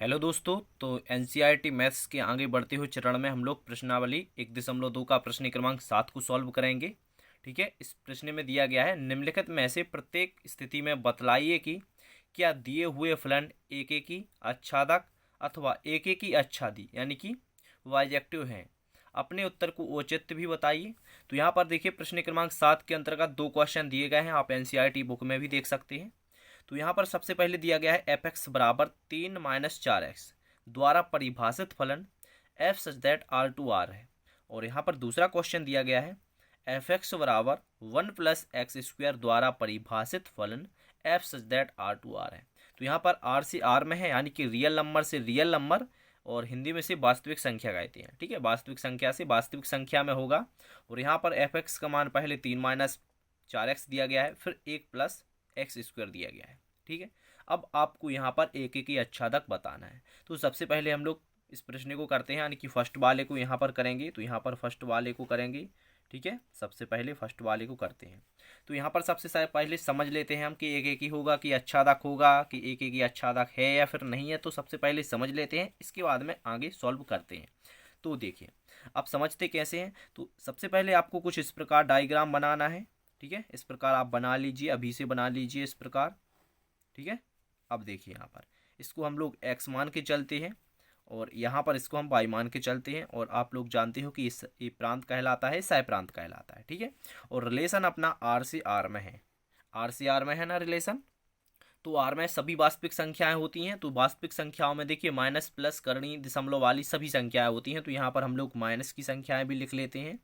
Hello दोस्तों। तो NCERT maths के आगे बढ़ते हुए चरण में हम लोग प्रश्नावली 1.2 का प्रश्न क्रमांक 7 को सॉल्व करेंगे। ठीक है, इस प्रश्न में दिया गया है निम्नलिखित में से प्रत्येक स्थिति में बतलाइए कि क्या दिए हुए फलन एक एक ही आच्छादक अथवा एक एक ही आच्छादी यानी कि बाइजेक्टिव हैं। अपने उत्तर को औचित्य भी बताइए। तो यहाँ पर देखिए प्रश्न क्रमांक 7 के अंतर्गत दो क्वेश्चन दिए गए हैं, आप एनसीईआरटी बुक में भी देख सकते हैं। तो यहाँ पर सबसे पहले दिया गया है एफ एक्स बराबर 3-4x द्वारा परिभाषित फलन F such that R to R है। और यहाँ पर दूसरा क्वेश्चन दिया गया है एफ एक्स बराबर 1+x² द्वारा परिभाषित फलन F such that R to R है। तो यहाँ पर आर से आर में है यानी कि रियल नंबर से रियल नंबर, और हिंदी में से वास्तविक संख्या कहते हैं। ठीक है, वास्तविक संख्या से वास्तविक संख्या में होगा। और यहाँ पर एफ एक्स का मान पहले 3-4x दिया गया है, फिर 1+x² दिया गया है। ठीक है, अब आपको यहाँ पर एक एक ही आच्छादक बताना है। तो सबसे पहले हम लोग इस प्रश्न को करते हैं, यानी कि फर्स्ट वाले को यहाँ पर करेंगे। तो यहाँ पर फर्स्ट वाले को करेंगे। ठीक है, सबसे पहले फर्स्ट वाले को करते हैं। तो यहाँ पर सबसे पहले समझ लेते हैं हम कि एक एक ही होगा कि आच्छादक होगा कि एक एक ही आच्छादक है या फिर नहीं है। तो सबसे पहले समझ लेते हैं, इसके बाद में आगे सॉल्व करते हैं। तो देखिए आप समझते कैसे हैं। तो सबसे पहले आपको कुछ इस प्रकार डायग्राम बनाना है। ठीक है, इस प्रकार आप बना लीजिए, अभी से बना लीजिए इस प्रकार। ठीक है, अब देखिए यहाँ पर इसको हम लोग x मान के चलते हैं और यहाँ पर इसको हम y मान के चलते हैं। और आप लोग जानते हो कि इस ये प्रांत कहलाता है, सह प्रांत कहलाता है। ठीक है, और रिलेशन अपना r से r में है, r से r में है ना रिलेशन। तो r में सभी वास्तविक संख्याएं होती हैं। तो वास्तविक संख्याओं में देखिए माइनस प्लस करणीय दशमलव वाली सभी संख्याएं होती हैं। तो यहाँ पर हम लोग माइनस की संख्याएं भी लिख लेते हैं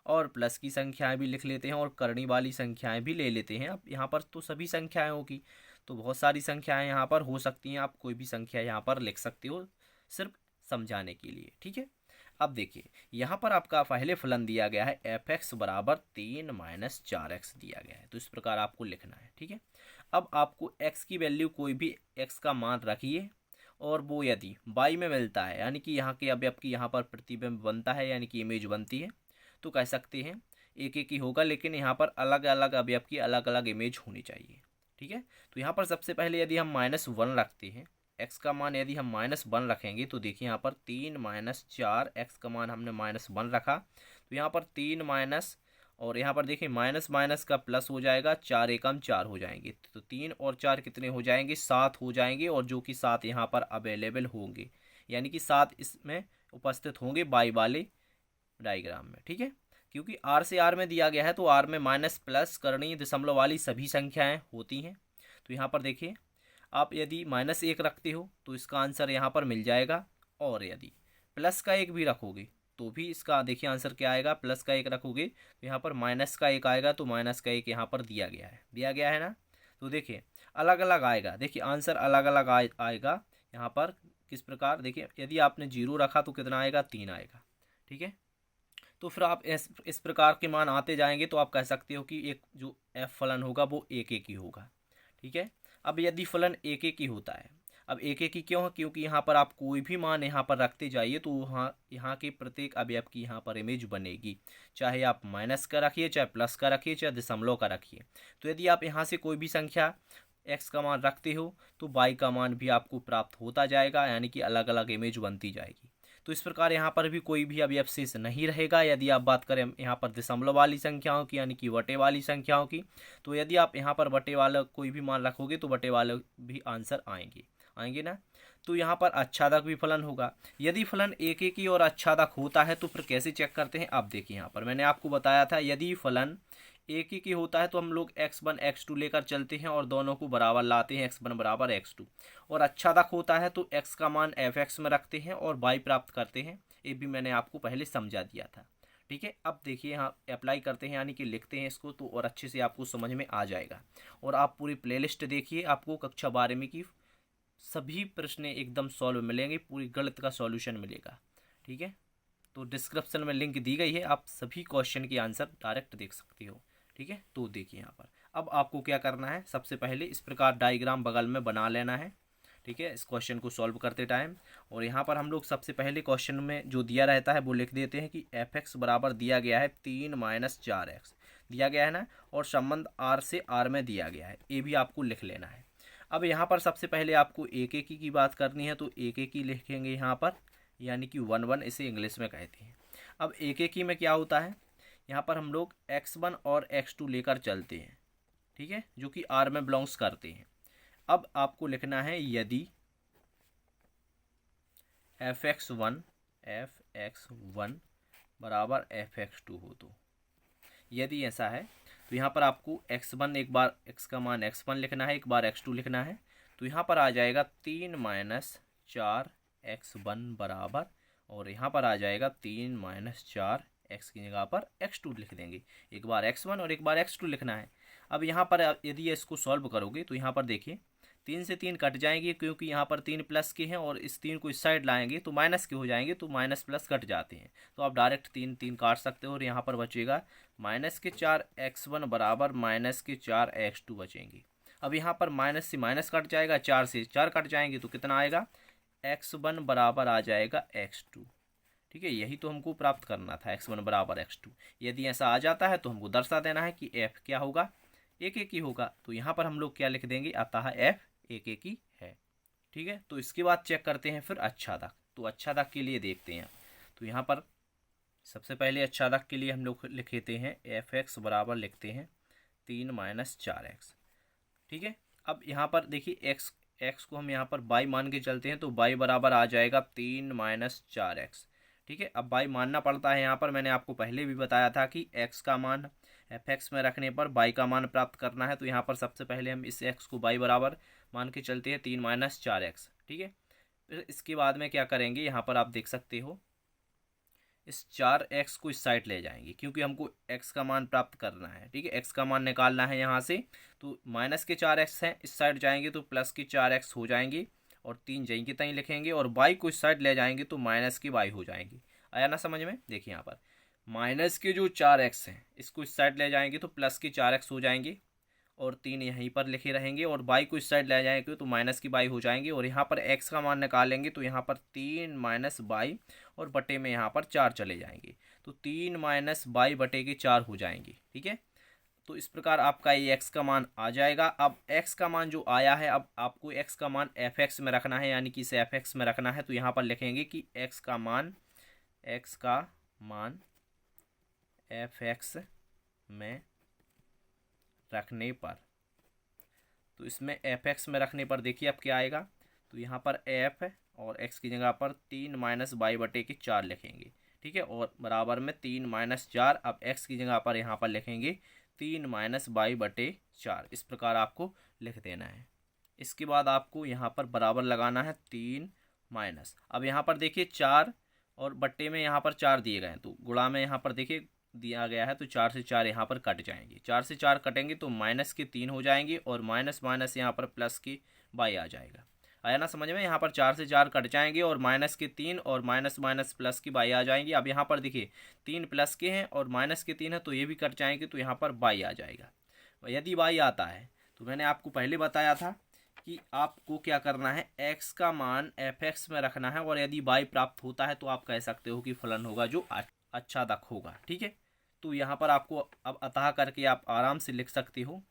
और प्लस की संख्याएं भी लिख लेते हैं और करणीय वाली संख्याएं भी ले लेते हैं। अब यहाँ पर तो सभी संख्याएं होगी, तो बहुत सारी संख्याएं यहाँ पर हो सकती हैं। आप कोई भी संख्या यहाँ पर लिख सकते हो सिर्फ समझाने के लिए। ठीक है, अब देखिए यहाँ पर आपका पहले फलन दिया गया है एफ एक्स बराबर 3-4x दिया गया है। तो इस प्रकार आपको लिखना है। ठीक है, अब आपको x की वैल्यू कोई भी x का मान रखिए और वो यदि y में मिलता है यानी कि यहाँ के अवयव की यहाँ पर प्रतिबिंब बनता है यानी कि इमेज बनती है, तो कह सकते हैं एक एक ही होगा, लेकिन यहाँ पर अलग अलग अवयव की अलग अलग इमेज होनी चाहिए। ठीक है, तो यहाँ पर सबसे पहले यदि हम -1 रखते हैं, x का मान यदि हम -1 रखेंगे तो देखिए यहाँ पर 3-4 x का मान हमने -1 रखा। तो यहाँ पर 3 माइनस और यहाँ पर देखिए माइनस माइनस का प्लस हो जाएगा, 4 एकम 4 हो जाएंगे। तो 3 और 4 कितने हो जाएंगे, 7 हो जाएंगे। और जो कि 7 यहाँ पर अवेलेबल होंगे यानी कि 7 इसमें उपस्थित होंगे बाई वाले डायग्राम में। ठीक है, क्योंकि आर से आर में दिया गया है तो आर में माइनस प्लस करणीय दशमलव वाली सभी संख्याएं होती हैं। तो यहाँ पर देखिए आप यदि -1 रखते हो तो इसका आंसर यहाँ पर मिल जाएगा, और यदि प्लस का 1 भी रखोगे तो भी इसका देखिए आंसर क्या आएगा। प्लस का 1 रखोगे तो यहाँ पर माइनस का 1 आएगा, तो माइनस का 1 यहाँ पर दिया गया है ना। तो देखिए अलग अलग आएगा, देखिए आंसर अलग अलग आएगा यहाँ पर। किस प्रकार देखिए यदि आपने 0 रखा तो कितना आएगा, 3 आएगा। ठीक है, तो फिर आप इस प्रकार के मान आते जाएंगे तो आप कह सकते हो कि एक जो एफ फलन होगा वो एक एक ही होगा। ठीक है, अब यदि फलन एक एक ही होता है, अब एक एक ही क्यों है, क्योंकि यहाँ पर आप कोई भी मान यहाँ पर रखते जाइए तो यहाँ के प्रत्येक अवयव की यहाँ पर इमेज बनेगी, चाहे आप माइनस का रखिए, चाहे प्लस का रखिए, चाहे दशमलव का रखिए। तो यदि आप यहाँ से कोई भी संख्या x का मान रखते हो तो y का मान भी आपको प्राप्त होता जाएगा, यानी कि अलग अलग इमेज बनती जाएगी। तो इस प्रकार यहाँ पर भी कोई भी अवयव शेष नहीं रहेगा। यदि आप बात करें यहाँ पर दशमलव वाली संख्याओं की यानी कि बटे वाली संख्याओं की, तो यदि आप यहाँ पर बटे वाला कोई भी मान रखोगे तो बटे वाले भी आंसर आएंगे ना। तो यहाँ पर आच्छादक भी फलन होगा। यदि फलन एक एक ही और आच्छादक होता है तो फिर कैसे चेक करते हैं। आप देखिए यहाँ पर मैंने आपको बताया था यदि फलन एक ही की होता है तो हम लोग x1 x2 लेकर चलते हैं और दोनों को बराबर लाते हैं, x1 बराबर x2। और आच्छादक होता है तो x का मान fx में रखते हैं और y प्राप्त करते हैं। ये भी मैंने आपको पहले समझा दिया था। ठीक है, अब देखिए यहाँ अप्लाई करते हैं यानी कि लिखते हैं इसको, तो और अच्छे से आपको समझ में आ जाएगा। और आप पूरी प्लेलिस्ट देखिए, आपको कक्षा 12वीं की सभी प्रश्न एकदम सॉल्व मिलेंगे, पूरी गणित का सॉल्यूशन मिलेगा। ठीक है, तो डिस्क्रिप्शन में लिंक दी गई है, आप सभी क्वेश्चन की आंसर डायरेक्ट देख सकते हो। ठीक है, तो देखिए यहाँ पर अब आपको क्या करना है, सबसे पहले इस प्रकार डायग्राम बगल में बना लेना है। ठीक है, इस क्वेश्चन को सॉल्व करते टाइम। और यहाँ पर हम लोग सबसे पहले क्वेश्चन में जो दिया रहता है वो लिख देते हैं कि एफ एक्स बराबर दिया गया है 3-4x दिया गया है ना, और संबंध आर से आर में दिया गया है, ये भी आपको लिख लेना है। अब यहाँ पर सबसे पहले आपको एक एक की बात करनी है, तो एक एक ही लिखेंगे यहाँ पर, यानी कि 1 1 इसे इंग्लिश में कहते हैं। अब एक एक ही में क्या होता है, यहाँ पर हम लोग x1 और x2 लेकर चलते हैं, ठीक है, जो कि R में बिलोंग्स करते हैं। अब आपको लिखना है यदि fx1 बराबर fx2 हो, तो यदि ऐसा है तो यहाँ पर आपको x1 एक बार x का मान x1 लिखना है, एक बार x2 लिखना है। तो यहाँ पर आ जाएगा 3 - 4 x1 बराबर, और यहाँ पर आ जाएगा 3 - 4 x की जगह पर x2 लिख देंगे। एक बार x1 और एक बार x2 लिखना है। अब यहाँ पर यदि इसको सॉल्व करोगे तो यहाँ पर देखिए 3 से 3 कट जाएंगे, क्योंकि यहाँ पर 3 प्लस के हैं और इस 3 को इस साइड लाएंगे तो माइनस के हो जाएंगे, तो माइनस प्लस कट जाते हैं, तो आप डायरेक्ट 3 3 काट सकते हो और यहाँ पर बचेगा -4 x1 बराबर -4 x2 बचेंगे। अब यहाँ पर माइनस से माइनस कट जाएगा, 4 से 4 कट जाएंगे, तो कितना आएगा, x1 बराबर आ जाएगा x2। ठीक है, यही तो हमको प्राप्त करना था, x1 बराबर x2। यदि ऐसा आ जाता है तो हमको दर्शा देना है कि f क्या होगा, एक एक ही होगा। तो यहाँ पर हम लोग क्या लिख देंगे, अतः f एक एक ही है। ठीक है, तो इसके बाद चेक करते हैं फिर अच्छादक। तो अच्छादक के लिए देखते हैं, तो यहाँ पर सबसे पहले अच्छादक के लिए हम लोग लिखते हैं fx बराबर लिखते हैं 3 - 4x। ठीक है, अब यहाँ पर देखिए x को हम यहाँ पर y मान के चलते हैं, तो y बराबर आ जाएगा 3 - 4x। ठीक है, अब y मानना पड़ता है। यहाँ पर मैंने आपको पहले भी बताया था कि x का मान fx में रखने पर y का मान प्राप्त करना है। तो यहाँ पर सबसे पहले हम इस x को y बराबर मान के चलते हैं 3 - 4x। ठीक है, फिर इसके बाद में क्या करेंगे, यहाँ पर आप देख सकते हो इस 4x को इस साइड ले जाएंगे, क्योंकि हमको x का मान प्राप्त करना है। ठीक है, x का मान निकालना है यहाँ से, तो माइनस के 4x हैं, इस साइड जाएंगे तो प्लस के 4x हो जाएंगे, और 3 जहीं के तहीं लिखेंगे, और y को इस साइड ले जाएंगे तो माइनस के y हो जाएंगे। आया ना समझ में। देखिए यहाँ पर माइनस के जो 4x हैं इसको इस साइड ले जाएंगे तो प्लस के 4x हो जाएंगे, और 3 यहीं पर लिखे रहेंगे, और y को इस साइड ले जाएंगे तो माइनस की y हो जाएंगे, और यहाँ पर x का मान निकालेंगे तो यहाँ पर 3 - y और बटे में यहाँ पर 4 चले जाएंगे, तो 3 - y बटे के 4 हो जाएंगे। ठीक है, तो इस प्रकार आपका ये x का मान आ जाएगा। अब x का मान जो आया है, अब आपको x का मान fx में रखना है, यानी कि इसे fx में रखना है। तो यहाँ पर लिखेंगे कि x का मान fx में रखने पर, तो इसमें fx में रखने पर देखिए अब क्या आएगा, तो यहाँ पर f और x की जगह पर 3 - y बटे के 4 लिखेंगे। ठीक है, और बराबर में 3 - 4, अब x की जगह पर यहाँ पर लिखेंगे 3 - y बटे 4। इस प्रकार आपको लिख देना है। इसके बाद आपको यहाँ पर बराबर लगाना है 3 माइनस, अब यहाँ पर देखिए 4 और बट्टे में यहाँ पर 4 दिए गए हैं, तो गुणा में यहाँ पर देखिए दिया गया है, तो 4 से 4 यहाँ पर कट जाएंगे, 4 से 4 कटेंगे तो माइनस के 3 हो जाएंगे, और माइनस माइनस यहाँ पर प्लस की y आ जाएगा। आया ना समझ में। यहाँ पर 4 से 4 कट जाएंगे और माइनस के 3 और माइनस माइनस प्लस की y आ जाएंगी। अब यहाँ पर देखिए 3 प्लस के हैं और माइनस के 3 है, तो ये भी कट जाएंगे, तो यहाँ पर y आ जाएगा। यदि y आता है तो मैंने आपको पहले बताया था कि आपको क्या करना है, x का मान fx में रखना है, और यदि y प्राप्त होता है तो आप कह सकते हो कि फलन होगा जो अच्छादक होगा। ठीक है, तो यहाँ पर आपको अब अतः करके आप आराम से लिख सकते हो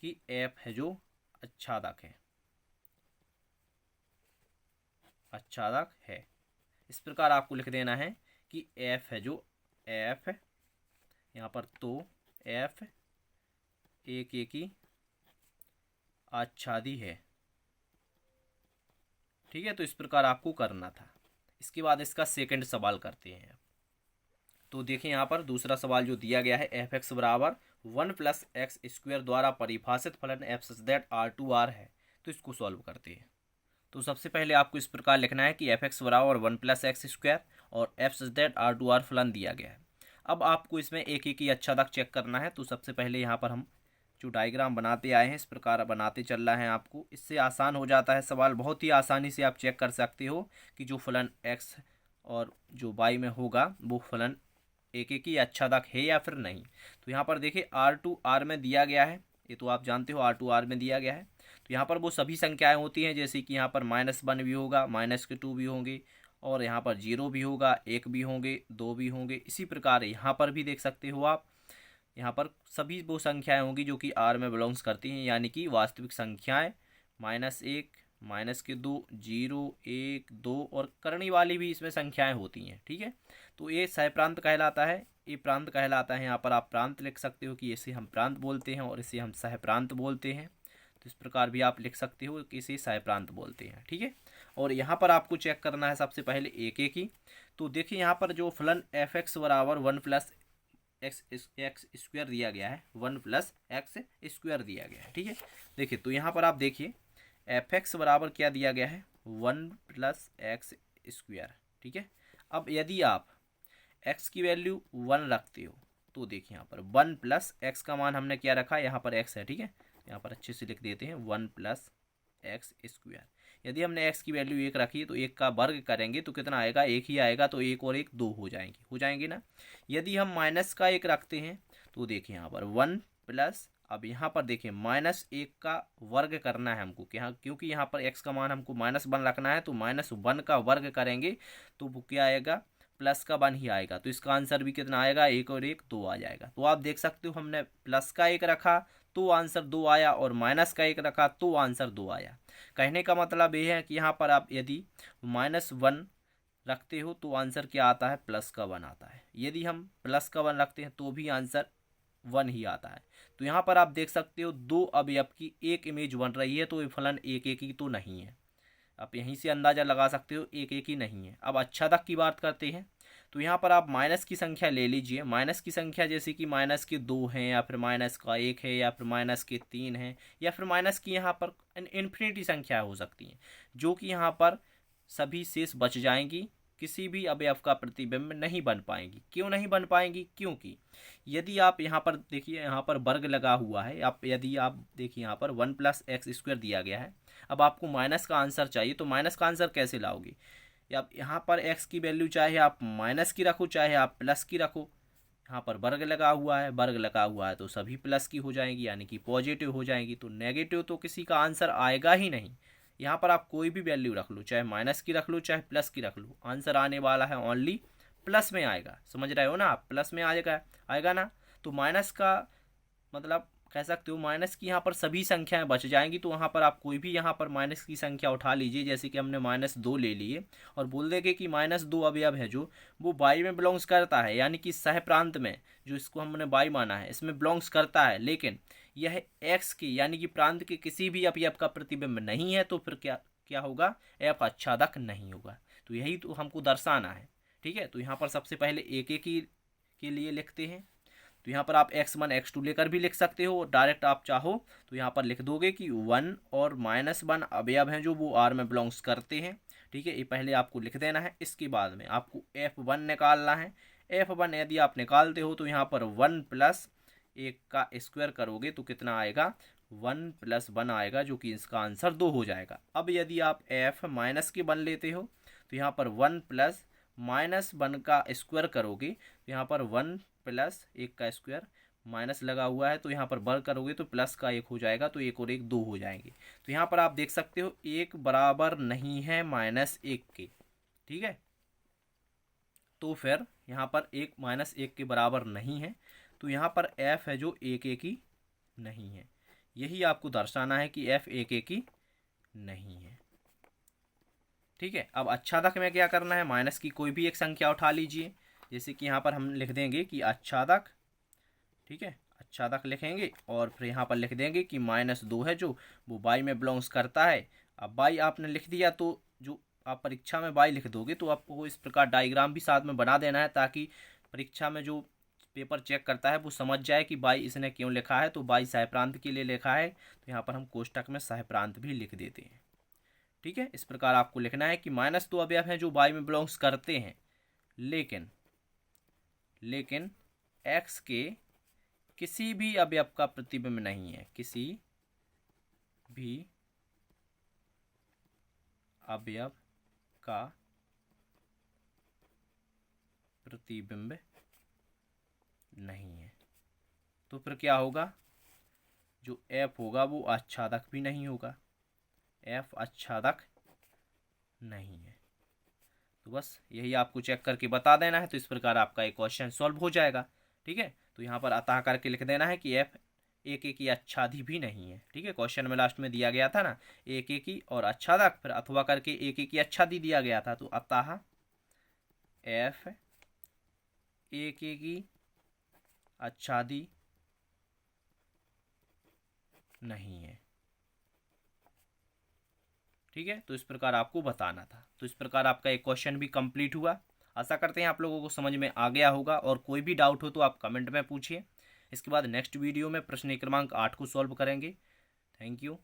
कि f है जो अच्छादक है, अच्छादक है। इस प्रकार आपको लिख देना है कि f है जो f यहाँ पर, तो f एक ही आच्छादी है। ठीक है, तो इस प्रकार आपको करना था। इसके बाद इसका सेकंड सवाल करते हैं। तो देखिए यहाँ पर दूसरा सवाल जो दिया गया है, fx बराबर 1 + x² द्वारा परिभाषित फलन f सच दैट R2R है। तो इसको सॉल्व करते हैं। तो सबसे पहले आपको इस प्रकार लिखना है कि fx बराबर 1 + x² और f सच दैट R2R फलन दिया गया है। अब आपको इसमें एक ही अच्छादक चेक करना है। तो सबसे पहले यहाँ पर हम जो डायग्राम बनाते आए हैं इस प्रकार बनाते चल रहा है आपको, इससे आसान हो जाता है सवाल। बहुत ही आसानी से आप चेक कर सकते हो कि जो फलन x और जो y में होगा वो फलन एक ही अच्छादक है या फिर नहीं। तो यहाँ पर देखिए R2R में दिया गया है, ये तो आप जानते हो R2R में दिया गया है। तो यहाँ पर वो सभी संख्याएं होती हैं, जैसे कि यहाँ पर -1 भी होगा, -2 भी होंगे, और यहाँ पर 0 भी होगा, 1 भी होंगे, 2 भी होंगे। इसी प्रकार यहाँ पर भी देख सकते हो आप, यहाँ पर सभी वो संख्याएं होंगी जो कि R में बिलोंग्स करती हैं, यानी कि वास्तविक संख्याएं -1, -2, 0, 1, 2 और करनी वाली भी इसमें संख्याएं होती हैं। ठीक है, तो ये सहप्रांत कहलाता है, ये प्रांत कहलाता है। यहाँ पर आप प्रांत लिख सकते हो कि इसे हम प्रांत बोलते हैं और इसे हम सहप्रांत बोलते हैं। तो इस प्रकार भी आप लिख सकते हो कि इसे सहप्रांत बोलते हैं। ठीक है, और यहाँ पर आपको चेक करना है सबसे पहले एक एक ही। तो देखिए यहाँ पर जो फलन एफ एक्स बराबर 1 + एक्स स्क्वायर दिया गया है, 1 + एक्स स्क्वायर दिया गया है। ठीक है, देखिए तो यहाँ पर आप देखिए एफ एक्स बराबर क्या दिया गया है, 1 + एक्स स्क्वायर। ठीक है, अब यदि आप एक्स की वैल्यू 1 रखते हो तो देखिए यहाँ पर 1 + एक्स का मान हमने क्या रखा है, यहाँ पर एक्स है। ठीक है, यहाँ पर अच्छे से लिख देते हैं 1 + एक्स स्क्वायर। यदि हमने एक्स की वैल्यू 1 रखी है तो 1 का वर्ग करेंगे तो कितना आएगा, 1 ही आएगा। तो 1 और 1 2 हो जाएंगे ना। यदि हम -1 रखते हैं तो देखिए यहाँ पर 1 + अब यहाँ पर देखिए -1 का वर्ग करना है हमको, क्योंकि यहाँ पर x का मान हमको -1 रखना है। तो -1 का वर्ग करेंगे तो वो क्या आएगा, प्लस का 1 ही आएगा। तो इसका आंसर भी कितना आएगा, 1 और 1 2 आ जाएगा। तो आप देख सकते हो हमने प्लस का 1 रखा तो आंसर 2 आया और माइनस का 1 रखा तो आंसर 2 आया। कहने का मतलब ये है कि यहाँ पर आप यदि -1 रखते हो तो आंसर क्या आता है, प्लस का 1 आता है। यदि हम प्लस का 1 रखते हैं तो भी आंसर 1 ही आता है। तो यहाँ पर आप देख सकते हो दो अवयव की एक इमेज बन रही है, तो ये फलन एक एक ही तो नहीं है। आप यहीं से अंदाज़ा लगा सकते हो एक एक ही नहीं है। अब अच्छादक की बात करते हैं तो यहाँ पर आप माइनस की संख्या ले लीजिए। माइनस की संख्या जैसे कि -2 हैं या फिर -1 है या फिर -3 है या फिर माइनस की यहाँ पर इन्फिनिटी संख्या हो सकती हैं, जो कि यहाँ पर सभी शेष बच जाएंगी, किसी भी अवयव का प्रतिबिंब नहीं बन पाएंगी। क्यों नहीं बन पाएंगी, क्योंकि यदि आप यहाँ पर देखिए, यहाँ पर वर्ग लगा हुआ है। यदि आप देखिए यहाँ पर 1 + एक्स स्क्वायर दिया गया है। अब आपको माइनस का आंसर चाहिए तो माइनस का आंसर कैसे लाओगे, या यहाँ पर एक्स की वैल्यू चाहे आप माइनस की रखो चाहे आप प्लस की रखो, यहाँ पर वर्ग लगा हुआ है। वर्ग लगा हुआ है तो सभी प्लस की हो जाएंगी, यानी कि पॉजिटिव हो जाएंगी। तो नेगेटिव तो किसी का आंसर आएगा ही नहीं। यहाँ पर आप कोई भी वैल्यू रख लो, चाहे माइनस की रख लो चाहे प्लस की रख लो, आंसर आने वाला है ओनली प्लस में आएगा। समझ रहे हो ना आप, प्लस में आएगा ना। तो माइनस का मतलब कह सकते हो माइनस की यहाँ पर सभी संख्याएं बच जाएंगी। तो वहाँ पर आप कोई भी यहाँ पर माइनस की संख्या उठा लीजिए, जैसे कि हमने -2 ले लिए और बोल देंगे कि -2 अवयव है जो वो बाई में बिलोंग्स करता है, यानी कि सह प्रांत में, जो इसको हमने बाई माना है इसमें बिलोंग्स करता है। लेकिन यह एक्स की यानी कि प्रांत के किसी भी अवयव का प्रतिबिंब नहीं है। तो फिर क्या क्या होगा, एफ अच्छादक नहीं होगा। तो यही तो हमको दर्शाना है। ठीक है, तो यहाँ पर सबसे पहले एक एक के लिए लिखते हैं। तो यहाँ पर आप x1 x2 लेकर भी लिख सकते हो, और डायरेक्ट आप चाहो तो यहाँ पर लिख दोगे कि 1 और -1 अवयव हैं जो वो R में बिलोंग्स करते हैं। ठीक है, ये पहले आपको लिख देना है। इसके बाद में आपको F1 निकालना है। F1 यदि आप निकालते हो तो यहाँ पर 1 + 1 का स्क्वायर करोगे तो कितना आएगा, 1 + 1 आएगा, जो कि इसका आंसर 2 हो जाएगा। अब यदि आप F -1 लेते हो तो यहाँ पर 1 + -1 का स्क्वायर करोगे तो यहाँ पर 1 + 1 का स्क्वायर, माइनस लगा हुआ है तो यहाँ पर वर्ग करोगे तो प्लस का 1 हो जाएगा। तो 1 और 1 2 हो जाएंगे। तो यहाँ पर आप देख सकते हो 1 बराबर नहीं है -1 के। ठीक है, तो फिर यहाँ पर 1 -1 के बराबर नहीं है। तो यहाँ पर f है जो 1 1 ही नहीं है। यही आपको दर्शाना है कि f 1 1 ही नहीं है। ठीक है, अब अच्छादक में क्या करना है, माइनस की कोई भी एक संख्या उठा लीजिए। जैसे कि यहाँ पर हम लिख देंगे कि अच्छादक। ठीक है, अच्छादक लिखेंगे और फिर यहाँ पर लिख देंगे कि -2 है जो वो बाई में बिलोंग्स करता है। अब बाई आपने लिख दिया तो जो आप परीक्षा में बाई लिख दोगे तो आपको इस प्रकार डायग्राम भी साथ में बना देना है, ताकि परीक्षा में जो पेपर चेक करता है वो समझ जाए कि बाई इसने क्यों लिखा है। तो बाई सहप्रांत के लिए लिखा है, तो यहाँ पर हम कोष्टक में सहप्रांत भी लिख देते हैं। ठीक है, इस प्रकार आपको लिखना है कि -2 अवयव हैं जो बाई में बिलोंग्स करते हैं, लेकिन एक्स के किसी भी अवयव का प्रतिबिंब नहीं है, किसी भी अवयव का प्रतिबिंब नहीं है। तो फिर क्या होगा, जो एफ होगा वो अच्छादक भी नहीं होगा, एफ अच्छादक नहीं है। तो बस यही आपको चेक करके बता देना है। तो इस प्रकार आपका एक क्वेश्चन सॉल्व हो जाएगा। ठीक है, तो यहाँ पर अतः करके लिख देना है कि एफ एक एक ही आच्छादी भी नहीं है। ठीक है, क्वेश्चन में लास्ट में दिया गया था ना एक एक ही और आच्छादक, फिर अथवा करके एक एक ही आच्छादी दिया गया था, तो अतः एफ एक एक ही आच्छादी नहीं है। ठीक है, तो इस प्रकार आपको बताना था। तो इस प्रकार आपका एक क्वेश्चन भी कंप्लीट हुआ। आशा करते हैं आप लोगों को समझ में आ गया होगा, और कोई भी डाउट हो तो आप कमेंट में पूछिए। इसके बाद नेक्स्ट वीडियो में प्रश्न क्रमांक 8 को सॉल्व करेंगे। Thank you.